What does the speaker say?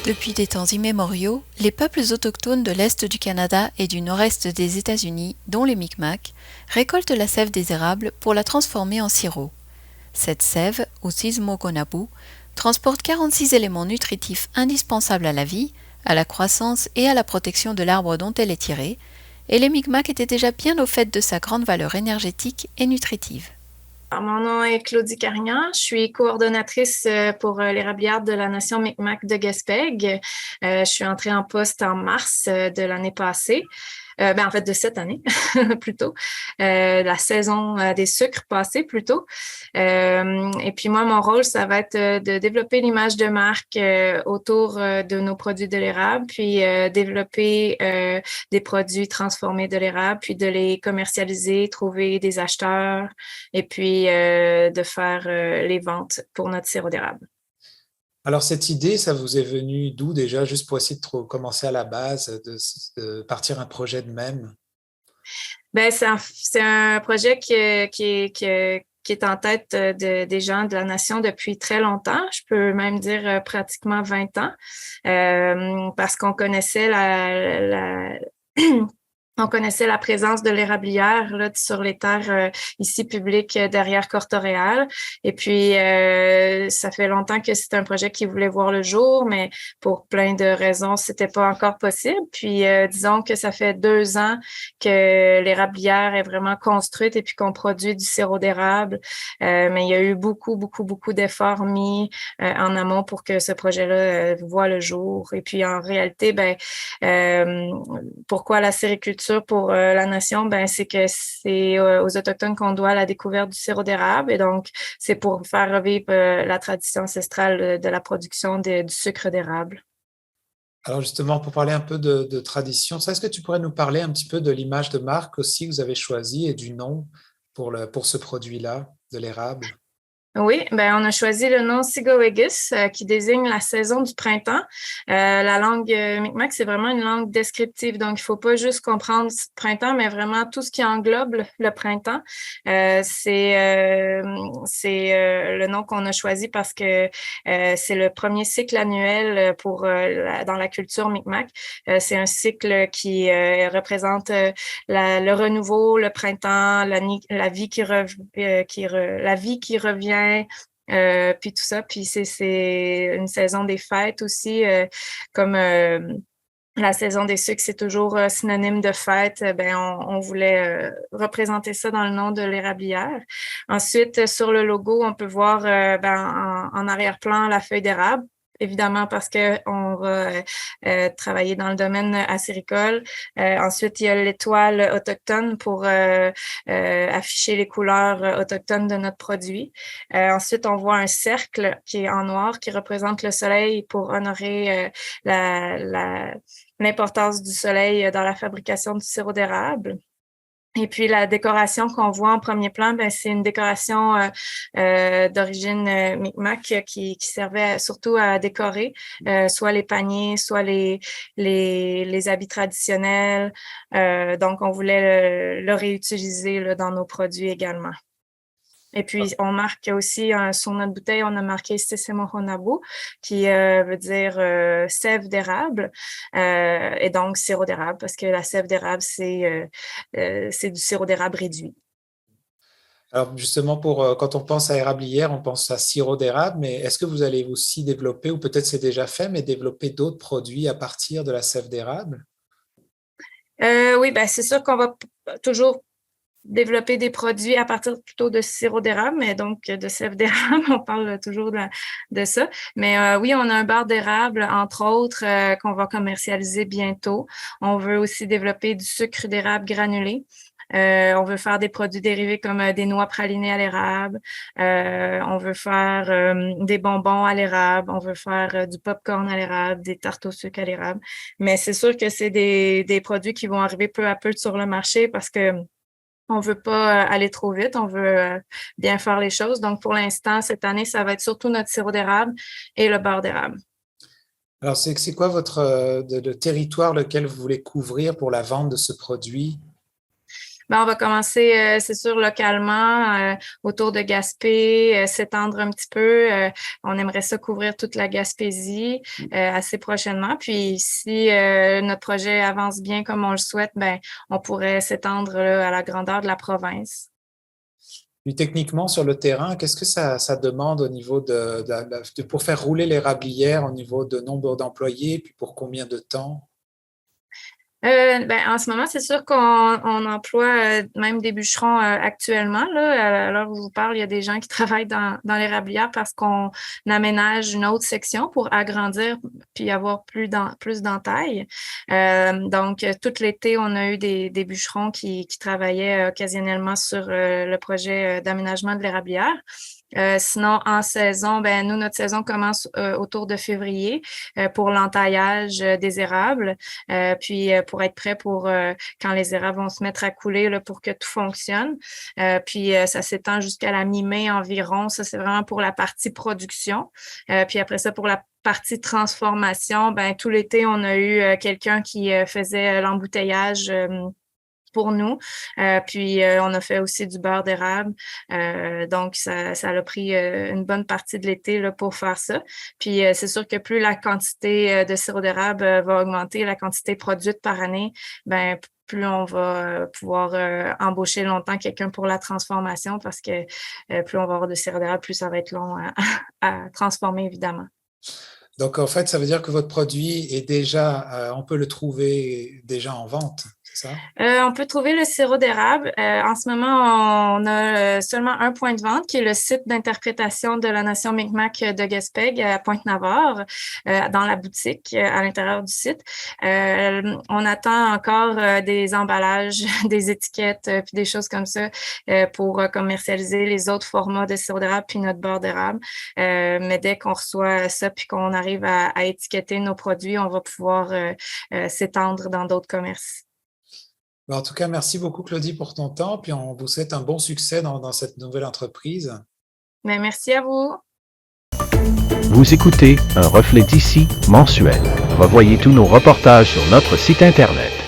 Depuis des temps immémoriaux, les peuples autochtones de l'Est du Canada et du Nord-Est des États-Unis, dont les Micmacs, récoltent la sève des érables pour la transformer en sirop. Cette sève, au sismogonabu, transporte 46 éléments nutritifs indispensables à la vie, à la croissance et à la protection de l'arbre dont elle est tirée, et les Micmacs étaient déjà bien au fait de sa grande valeur énergétique et nutritive. Alors, mon nom est Claudie Carignan. Je suis coordonnatrice pour l'érablière de la Nation Mi'kmaq de Gaspé. Je suis entrée en poste en mars de l'année passée. En fait, de cette année, plutôt. La saison des sucres passée, plutôt. Et puis moi, mon rôle, ça va être de développer l'image de marque autour de nos produits de l'érable, puis développer des produits transformés de l'érable, puis de les commercialiser, trouver des acheteurs, et puis de faire les ventes pour notre sirop d'érable. Alors, cette idée, ça vous est venu d'où déjà, juste pour essayer de commencer à la base, de partir un projet de même? C'est un projet qui est en tête des gens de la nation depuis très longtemps. Je peux même dire pratiquement 20 ans, parce qu'on connaissait on connaissait la présence de l'érablière là, sur les terres ici publiques derrière Cortoréal. Et puis, ça fait longtemps que c'est un projet qui voulait voir le jour, mais pour plein de raisons, c'était pas encore possible. Puis, disons que ça fait 2 ans que l'érablière est vraiment construite et puis qu'on produit du sirop d'érable. Mais il y a eu beaucoup d'efforts mis en amont pour que ce projet-là voit le jour. Et puis, en réalité, euh, pourquoi la sériculture pour la nation? C'est que c'est aux Autochtones qu'on doit la découverte du sirop d'érable. Et donc, c'est pour faire revivre la tradition ancestrale de la production du sucre d'érable. Alors, justement, pour parler un peu de tradition, est-ce que tu pourrais nous parler un petit peu de l'image de marque aussi que vous avez choisie et du nom pour ce produit-là, de l'érable? Oui, on a choisi le nom Sigowegis, qui désigne la saison du printemps. La langue Mi'kmaq, c'est vraiment une langue descriptive, donc il faut pas juste comprendre ce printemps, mais vraiment tout ce qui englobe le printemps. C'est le nom qu'on a choisi parce que c'est le premier cycle annuel pour dans la culture Mi'kmaq. C'est un cycle qui représente le renouveau, le printemps, la vie la vie qui revient, puis tout ça. Puis c'est une saison des fêtes aussi, comme la saison des sucres, c'est toujours synonyme de fête. On voulait représenter ça dans le nom de l'érablière. Ensuite, sur le logo, on peut voir en arrière-plan la feuille d'érable. Évidemment, parce qu'on va travailler dans le domaine acéricole. Ensuite, il y a l'étoile autochtone pour afficher les couleurs autochtones de notre produit. Ensuite, on voit un cercle qui est en noir qui représente le soleil pour honorer l'importance du soleil dans la fabrication du sirop d'érable. Et puis la décoration qu'on voit en premier plan, c'est une décoration d'origine Micmac qui servait surtout à décorer soit les paniers, soit les habits traditionnels. Donc on voulait le réutiliser là, dans nos produits également. Et puis, on marque aussi sur notre bouteille, on a marqué Sissemohonabu, qui veut dire sève d'érable, et donc sirop d'érable, parce que la sève d'érable, c'est du sirop d'érable réduit. Alors, justement, quand on pense à érablière, on pense à sirop d'érable, mais est-ce que vous allez aussi développer, ou peut-être c'est déjà fait, mais développer d'autres produits à partir de la sève d'érable? Oui, c'est sûr qu'on va toujours développer des produits à partir plutôt de sirop d'érable, mais donc de sève d'érable, on parle toujours de ça. Mais oui, on a un beurre d'érable, entre autres, qu'on va commercialiser bientôt. On veut aussi développer du sucre d'érable granulé. On veut faire des produits dérivés comme des noix pralinées à l'érable. On veut faire des bonbons à l'érable. On veut faire du popcorn à l'érable, des tartes au sucre à l'érable. Mais c'est sûr que c'est des produits qui vont arriver peu à peu sur le marché parce que on veut pas aller trop vite, on veut bien faire les choses. Donc, pour l'instant, cette année, ça va être surtout notre sirop d'érable et le beurre d'érable. Alors, c'est quoi le territoire lequel vous voulez couvrir pour la vente de ce produit? Ben, on va commencer, c'est sûr, localement, autour de Gaspé, s'étendre un petit peu. On aimerait ça couvrir toute la Gaspésie assez prochainement. Puis si notre projet avance bien comme on le souhaite, ben on pourrait s'étendre là, à la grandeur de la province. Puis techniquement, sur le terrain, qu'est-ce que ça demande au niveau pour faire rouler l'érablière, au niveau de nombre d'employés, puis pour combien de temps? Ben, en ce moment, c'est sûr qu'on emploie même des bûcherons actuellement. Là, à l'heure où je vous parle, il y a des gens qui travaillent dans l'érablière parce qu'on aménage une autre section pour agrandir puis avoir plus d'entaille. Donc, tout l'été, on a eu des bûcherons qui travaillaient occasionnellement sur le projet d'aménagement de l'érablière. Sinon, en saison, ben nous, notre saison commence autour de février pour l'entaillage des érables, puis pour être prêt pour quand les érables vont se mettre à couler là, pour que tout fonctionne. Puis ça s'étend jusqu'à la mi-mai environ. Ça, c'est vraiment pour la partie production. Puis après ça, pour la partie transformation, ben tout l'été, on a eu quelqu'un qui faisait l'embouteillage pour nous. Puis on a fait aussi du beurre d'érable. Donc, ça a pris une bonne partie de l'été là, pour faire ça. Puis c'est sûr que plus la quantité de sirop d'érable va augmenter, la quantité produite par année, ben plus on va pouvoir embaucher longtemps quelqu'un pour la transformation parce que plus on va avoir de sirop d'érable, plus ça va être long à transformer, évidemment. Donc, en fait, ça veut dire que votre produit est déjà, on peut le trouver déjà en vente, c'est ça? On peut trouver le sirop d'érable. En ce moment, on a seulement un point de vente qui est le site d'interprétation de la Nation Mi'kmaq de Gaspé à Pointe-Navarre, dans la boutique à l'intérieur du site. On attend encore des emballages, des étiquettes, puis des choses comme ça pour commercialiser les autres formats de sirop d'érable puis notre beurre d'érable. Mais dès qu'on reçoit ça puis qu'on arrive à étiqueter nos produits, on va pouvoir s'étendre dans d'autres commerces. En tout cas, merci beaucoup, Claudie, pour ton temps. Puis on vous souhaite un bon succès dans cette nouvelle entreprise. Mais merci à vous. Vous écoutez Un reflet d'ici mensuel. Revoyez tous nos reportages sur notre site Internet.